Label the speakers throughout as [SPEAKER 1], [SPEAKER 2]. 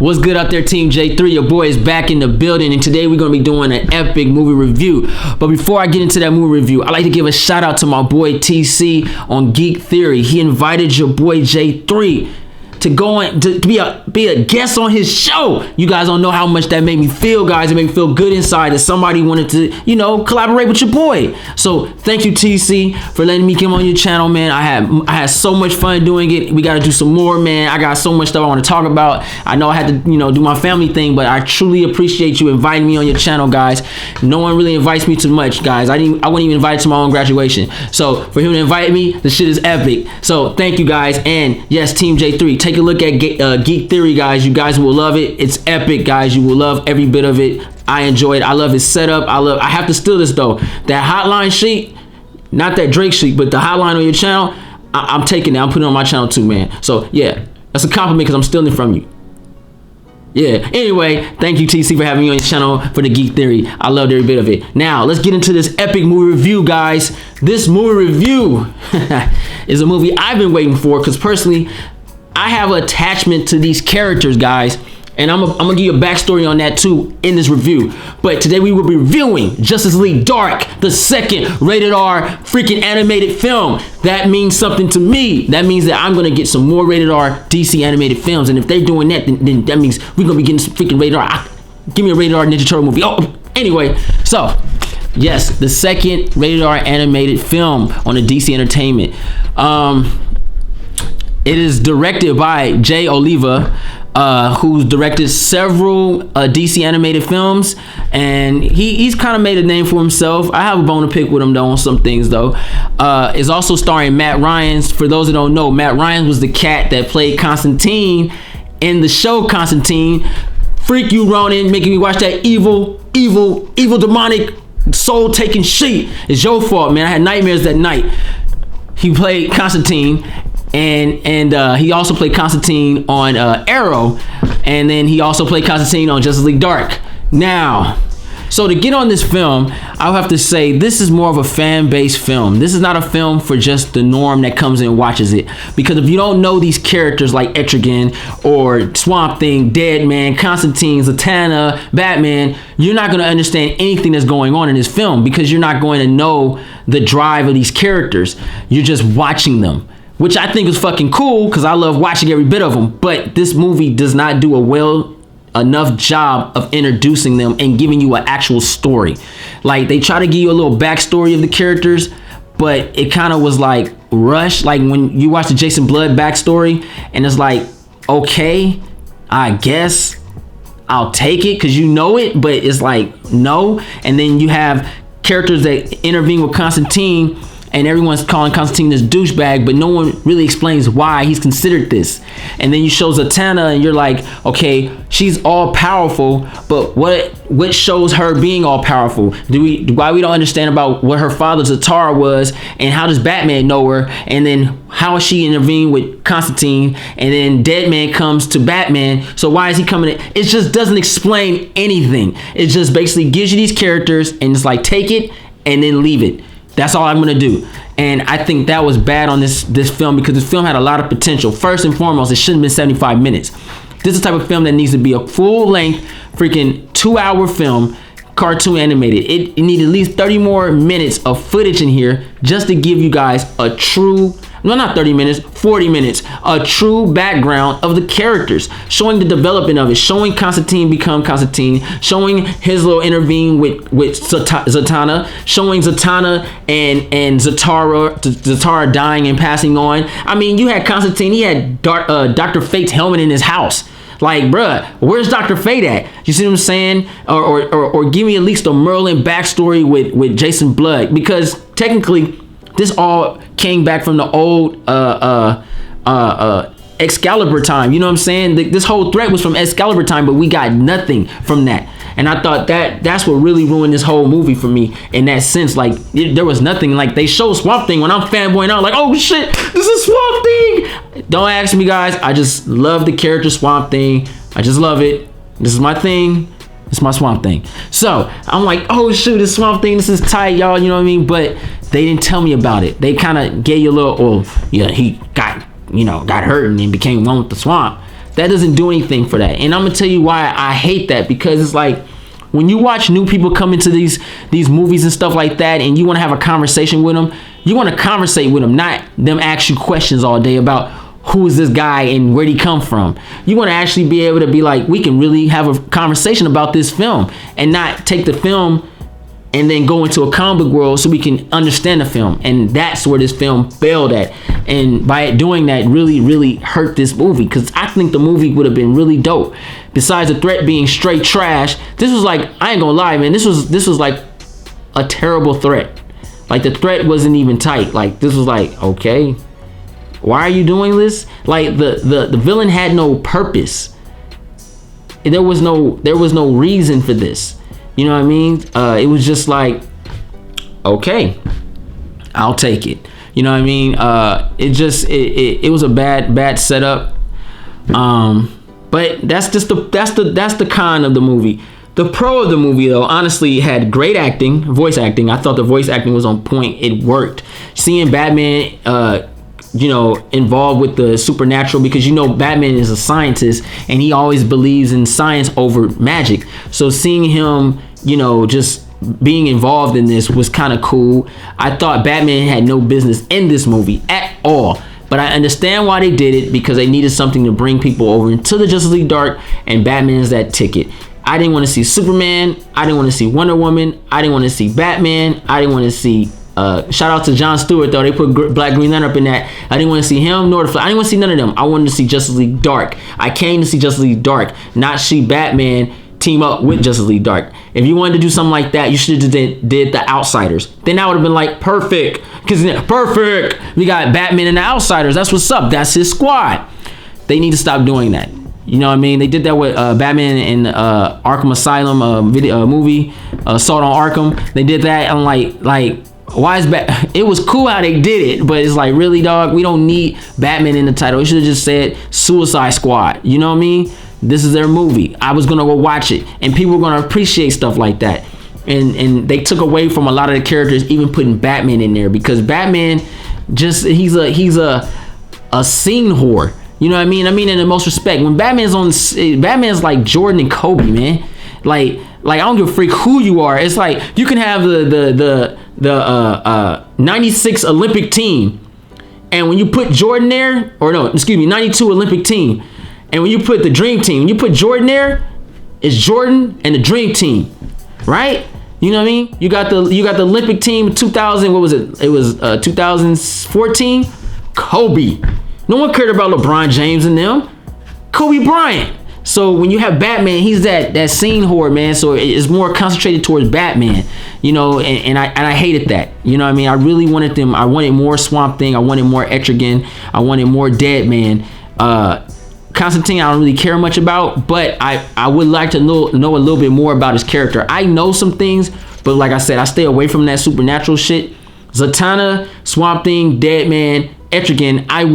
[SPEAKER 1] What's good out there, Team J3? Your boy is back in the building, and today we're going to be doing an epic movie review. But before I get into that movie review, I'd like to give a shout out to my boy TC on Geek Theory. He invited your boy J3 to go on to be a guest on his show. You guys don't know how much that made me feel, guys. It made me feel good inside that somebody wanted to, collaborate with your boy. So thank you, TC, for letting me come on your channel, man. I had so much fun doing it. We got to do some more, man. I got so much stuff I want to talk about. I know I had to, do my family thing, but I truly appreciate you inviting me on your channel, guys. No one really invites me too much, guys. I wasn't even invited to my own graduation. So for him to invite me, the shit is epic. So thank you, guys. And yes, Team J3, take a look at Geek Theory, guys. You guys will love it. It's epic, guys. You will love every bit of it. I enjoy it. I love his setup. I have to steal this though. That hotline sheet, not that Drake sheet, but the hotline on your channel, I'm taking that. I'm putting it on my channel too, man. So yeah, that's a compliment because I'm stealing from you. Yeah. Anyway, thank you, TC, for having me on your channel for the Geek Theory. I loved every bit of it. Now, let's get into this epic movie review, guys. This movie review is a movie I've been waiting for because personally, I have an attachment to these characters, guys. And I'm gonna give you a backstory on that too in this review. But today we will be reviewing Justice League Dark, the second rated R freaking animated film. That means something to me. That means that I'm gonna get some more rated R DC animated films. And if they're doing that, then that means we're gonna be getting some freaking rated R. Give me a rated R Ninja Turtle movie. Oh, anyway, so yes, the second rated R animated film on the DC Entertainment. It is directed by Jay Oliva, who's directed several DC animated films, and he's kind of made a name for himself. I have a bone to pick with him though on some things though. Is also starring Matt Ryan. For those that don't know, Matt Ryan was the cat that played Constantine in the show Constantine. Freak you, Ronin, making me watch that evil demonic soul-taking shit. It's your fault, man. I had nightmares that night. He played Constantine. And he also played Constantine on Arrow, and then he also played Constantine on Justice League Dark. Now, so to get on this film, I'll have to say this is more of a fan-based film. This is not a film for just the norm that comes in and watches it. Because if you don't know these characters like Etrigan or Swamp Thing, Deadman, Constantine, Zatanna, Batman, you're not going to understand anything that's going on in this film because you're not going to know the drive of these characters. You're just watching them, which I think is fucking cool because I love watching every bit of them. But this movie does not do a well enough job of introducing them and giving you an actual story. Like, they try to give you a little backstory of the characters, but it kind of was like rushed. Like when you watch the Jason Blood backstory and it's like, okay, I guess I'll take it because you know it, but it's like, no. And then you have characters that intervene with Constantine, and everyone's calling Constantine this douchebag, but no one really explains why he's considered this. And then you show Zatanna, and you're like, okay, she's all powerful, but what shows her being all powerful? Why we don't understand about what her father Zatara was, and how does Batman know her, and then how she intervened with Constantine, and then Deadman comes to Batman. So why is he coming in? It just doesn't explain anything. It just basically gives you these characters, and it's like, take it and then leave it. That's all I'm gonna do. And I think that was bad on this film because this film had a lot of potential. First and foremost, it shouldn't have been 75 minutes. This is the type of film that needs to be a full-length, freaking 2-hour film, cartoon animated. It needed at least 30 more minutes of footage in here just to give you guys a true, no, not 30 minutes, 40 minutes, a true background of the characters, showing the development of it, showing Constantine become Constantine, showing his little intervene with Zatanna, showing Zatanna and Zatara dying and passing on. I mean, you had Constantine, he had Dr. Fate's helmet in his house. Like, bruh, where's Dr. Fate at? You see what I'm saying? Or give me at least a Merlin backstory with Jason Blood, because technically this all came back from the old Excalibur time. You know what I'm saying? This whole threat was from Excalibur time, but we got nothing from that. And I thought that's what really ruined this whole movie for me in that sense. Like, there was nothing. Like, they showed Swamp Thing when I'm fanboying out, like, oh shit, this is Swamp Thing. Don't ask me, guys. I just love the character Swamp Thing. I just love it. This is my thing. It's my Swamp Thing. So I'm like, oh shoot, this Swamp Thing, this is tight, y'all. You know what I mean? But they didn't tell me about it. They kind of gave you a little, oh yeah, he got hurt and then became one with the swamp. That doesn't do anything for that. And I'm gonna tell you why I hate that, because it's like when you watch new people come into these movies and stuff like that, and you want to have a conversation with them, you want to conversate with them, not them ask you questions all day about who is this guy and where'd he come from. You want to actually be able to be like, we can really have a conversation about this film, and not take the film and then go into a comic book world so we can understand the film. And that's where this film failed at. And by it doing that, really, really hurt this movie, because I think the movie would have been really dope. Besides the threat being straight trash, this was like, I ain't gonna lie, man, this was like a terrible threat. Like, the threat wasn't even tight. Like, this was like, okay, why are you doing this? Like, the villain had no purpose. There was no reason for this. You know what I mean? It was just like, okay, I'll take it. You know what I mean? It was a bad setup. But that's the con of the movie. The pro of the movie, though, honestly, had great acting, voice acting. I thought the voice acting was on point. It worked. Seeing Batman, involved with the supernatural, because Batman is a scientist and he always believes in science over magic. So seeing him, just being involved in this was kind of cool. I thought Batman had no business in this movie at all. But I understand why they did it, because they needed something to bring people over into the Justice League Dark, and Batman's that ticket. I didn't want to see Superman. I didn't want to see Wonder Woman. I didn't want to see Batman. I didn't want to see shout out to Jon Stewart, though. They put Black Green Lantern up in that. I didn't want to see him nor the Flash. I didn't want to see none of them. I wanted to see Justice League Dark. I came to see Justice League Dark, not see Batman team up with Justice League Dark. If you wanted to do something like that, you should have did The Outsiders. Then that would have been like perfect. Because perfect. We got Batman and The Outsiders. That's what's up. That's his squad. They need to stop doing that. You know what I mean? They did that with Batman in Arkham Asylum movie, Assault on Arkham. They did that. I'm like, why is it was cool how they did it, but it's like, really, dog? We don't need Batman in the title. We should have just said Suicide Squad. You know what I mean? This is their movie. I was gonna go watch it, and people are gonna appreciate stuff like that. And they took away from a lot of the characters, even putting Batman in there, because Batman he's a scene whore. You know what I mean? I mean, in the most respect. When Batman's like Jordan and Kobe, man. Like I don't give a freak who you are. It's like you can have the 96 Olympic team, and when you put Jordan there, 92 Olympic team, and when you put the Dream Team, when you put Jordan there, it's Jordan and the Dream Team, right? You know what I mean? You got the Olympic team 2000. What was it? It was 2014. Kobe. No one cared about LeBron James and them. Kobe Bryant. So when you have Batman, he's that scene whore, man. So it's more concentrated towards Batman, and I hated that. You know what I mean? I really wanted them. I wanted more Swamp Thing. I wanted more Etrigan. I wanted more Deadman. Constantine, I don't really care much about, but I would like to know a little bit more about his character. I know some things, but like I said, I stay away from that supernatural shit. Zatanna, Swamp Thing, Deadman, Etrigan, I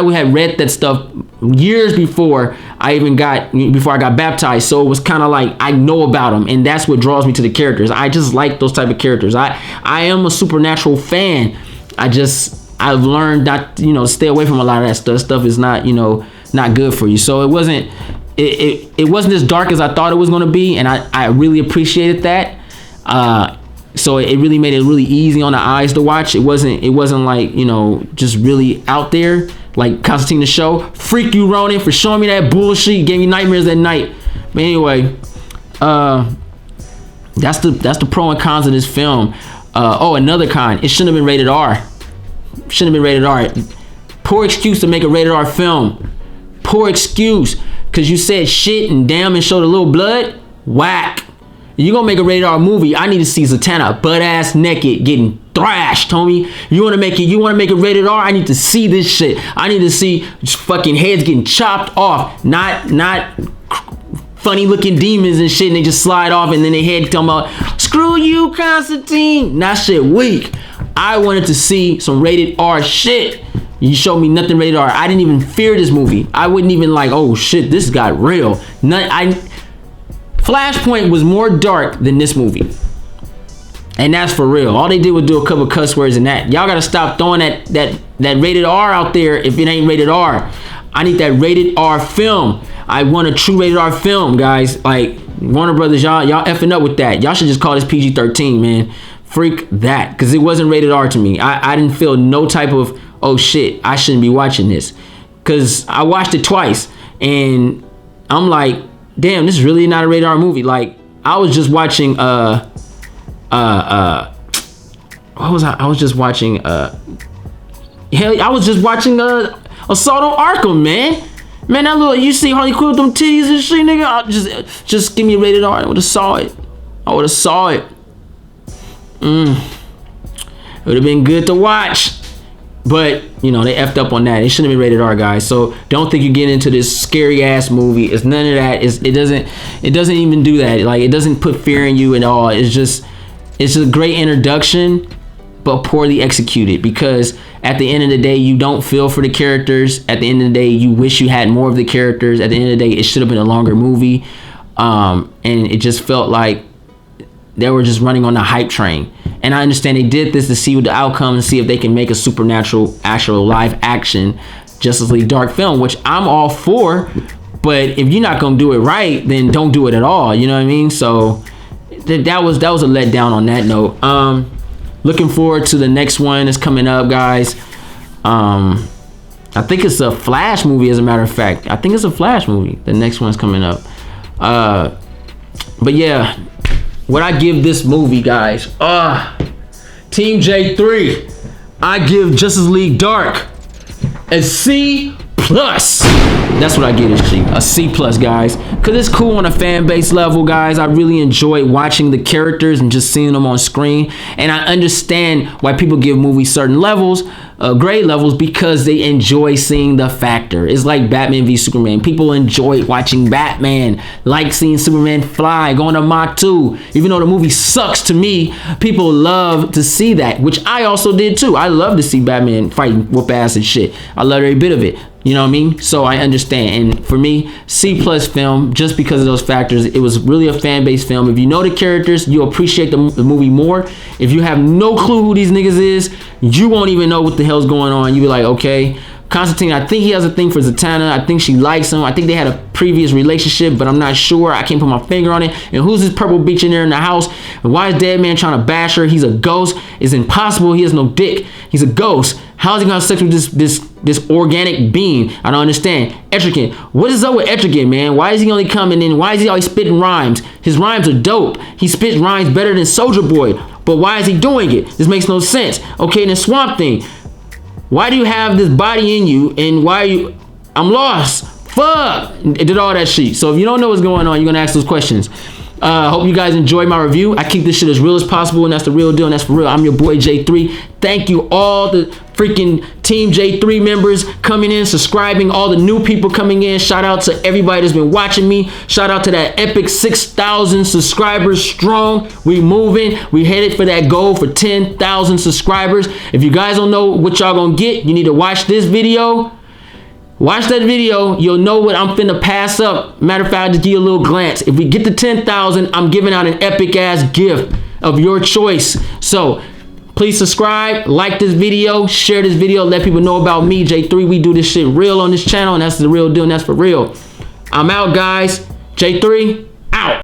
[SPEAKER 1] would have read that stuff years before I got baptized. So it was kind of like, I know about them, and that's what draws me to the characters. I just like those type of characters. I am a supernatural fan. I've learned not to stay away from a lot of that stuff. Stuff is not not good for you. So it wasn't as dark as I thought it was going to be, and I really appreciated that. So it really made it really easy on the eyes to watch. It wasn't like, just really out there like Constantine the Show. Freak you, Ronin, for showing me that bullshit. Gave me nightmares at night. But anyway, that's the pro and cons of this film. Another con. It shouldn't have been rated R. Poor excuse to make a rated R film. Poor excuse. Because you said shit and damn and showed a little blood. Whack. You gonna make a rated R movie? I need to see Zatanna butt ass naked getting thrashed, homie. You wanna make it rated R? I need to see this shit. I need to see fucking heads getting chopped off, not funny looking demons and shit, and they just slide off, and then their head come out. Screw you, Constantine. That shit weak. I wanted to see some rated R shit. You showed me nothing rated R. I didn't even fear this movie. I wouldn't even like, oh shit, this got real. Flashpoint was more dark than this movie. And that's for real. All they did was do a couple cuss words and that. Y'all gotta stop throwing that rated R out there if it ain't rated R. I need that rated R film. I want a true rated R film, guys. Like Warner Brothers, y'all effing up with that. Y'all should just call this PG-13, man. Freak that, because it wasn't rated R to me. I didn't feel no type of, oh shit, I shouldn't be watching this, because I watched it twice and I'm like, damn, this is really not a rated R movie. Like I was just watching what was I was just watching hell, I was just watching Assault on Arkham, man. That little, you see Harley Quinn with them titties and shit, nigga. Just give me a rated R. I would have saw it. It would have been good to watch, but you know they effed up on that. It shouldn't have been rated R, guys. So don't think you get into this scary ass movie. It's none of that. It doesn't even do that. Like it doesn't put fear in you at all. It's a great introduction, but poorly executed, because at the end of the day you don't feel for the characters. At the end of the day you wish you had more of the characters. At the end of the day it should have been a longer movie, and it just felt like they were just running on the hype train. And I understand they did this to see what the outcome and see if they can make a supernatural, actual live action Justice League Dark film, which I'm all for. But if you're not gonna do it right, then don't do it at all. You know what I mean? So that was a letdown on that note. Looking forward to the next one that's coming up, guys. I think it's a Flash movie, as a matter of fact. I think it's a Flash movie. The next one's coming up. But yeah, what I give this movie, guys, Team J3, I give Justice League Dark a C+. That's what I give this shit, a C+, guys, because it's cool on a fan base level, guys. I really enjoy watching the characters and just seeing them on screen, and I understand why people give movies certain levels, grade levels, because they enjoy seeing the factor. It's like Batman v Superman. People enjoy watching Batman, like seeing Superman fly, going to Mach 2. Even though the movie sucks to me, people love to see that, which I also did too. I love to see Batman fighting, whoop ass and shit. I love every bit of it. You know what I mean? So I understand. And for me, C+ film, just because of those factors. It was really a fan-based film. If you know the characters, you'll appreciate the movie more. If you have no clue who these niggas is, you won't even know what the hell's going on. You'll be like, okay, Constantine, I think he has a thing for Zatanna. I think she likes him. I think they had a previous relationship, but I'm not sure. I can't put my finger on it. And who's this purple bitch in there in the house? And why is Dead Man trying to bash her? He's a ghost. It's impossible. He has no dick. He's a ghost. How is he gonna have sex with this organic being? I don't understand. Etrigan. What is up with Etrigan, man? Why is he only coming in? Why is he always spitting rhymes? His rhymes are dope. He spits rhymes better than Soulja Boy. But why is he doing it? This makes no sense. Okay, then Swamp Thing. Why do you have this body in you, and why are you... I'm lost. Fuck. It did all that shit. So if you don't know what's going on, you're gonna ask those questions. Hope you guys enjoyed my review. I keep this shit as real as possible, and that's the real deal, and that's for real. I'm your boy J3. Thank you all the freaking Team J3 members coming in, subscribing, all the new people coming in. Shout out to everybody that's been watching me. Shout out to that epic 6,000 subscribers strong. We moving. We headed for that goal for 10,000 subscribers. If you guys don't know what y'all gonna get, you need to watch this video. Watch that video. You'll know what I'm finna pass up. Matter of fact, I'll just give you a little glance. If we get to 10,000, I'm giving out an epic ass gift of your choice. So please subscribe, like this video, share this video, let people know about me, J3. We do this shit real on this channel, and that's the real deal, and that's for real. I'm out, guys. J3.